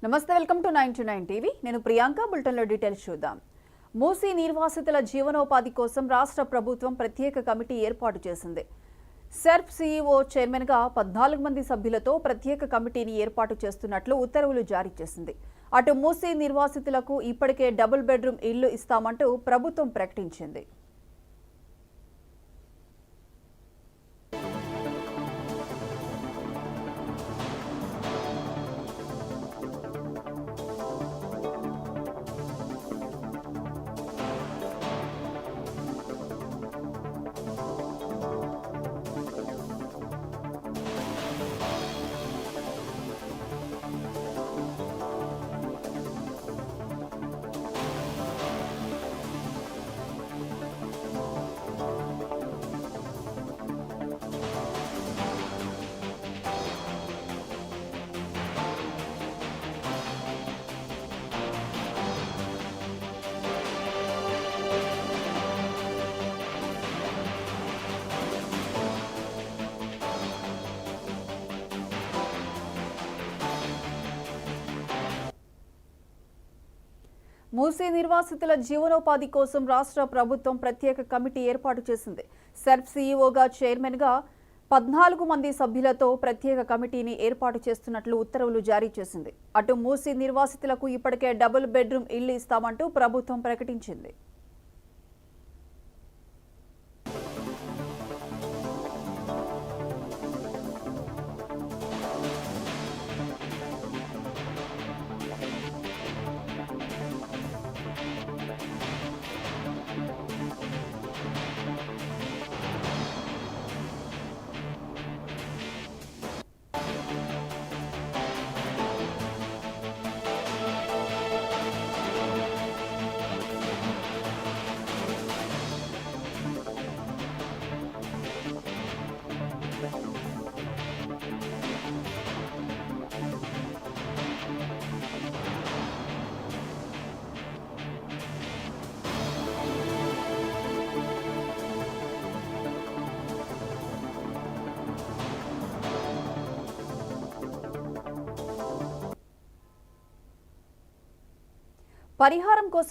నమస్తే, welcome to 929 TV. నేను ప్రియాంక. బులెటిన్లో డీటెయిల్స్ చూద్దాం. మూసీ నిర్వాసితుల జీవనోపాధి కోసం రాష్ట్ర ప్రభుత్వం ప్రత్యేక కమిటీ ఏర్పాటు చేసింది. సెర్ప్ సీఈఓ చైర్మన్గా 14 మంది సభ్యులతో ప్రత్యేక కమిటీని ఏర్పాటు చేస్తున్నట్లు ఉత్తర్వులు జారీ చేసింది. అటు మూసీ నిర్వాసితులకు ఇప్పటికే డబుల్ బెడ్రూమ్ ఇళ్లు ఇస్తామంటూ ప్రభుత్వం ప్రకటించింది. మూసీ నిర్వాసితుల జీవనోపాధి కోసం రాష్ట్ర ప్రభుత్వం ప్రత్యేక కమిటీ ఏర్పాటు చేసింది. సెర్ప్ సీఈఓగా చైర్మన్గా 14 మంది సభ్యులతో ప్రత్యేక కమిటీని ఏర్పాటు చేస్తున్నట్లు ఉత్తర్వులు జారీ చేసింది. అటు మూసీ నిర్వాసితులకు ఇప్పటికే డబుల్ బెడ్రూమ్ ఇళ్లు ఇస్తామంటూ ప్రభుత్వం ప్రకటించింది. పరిహారం కోసం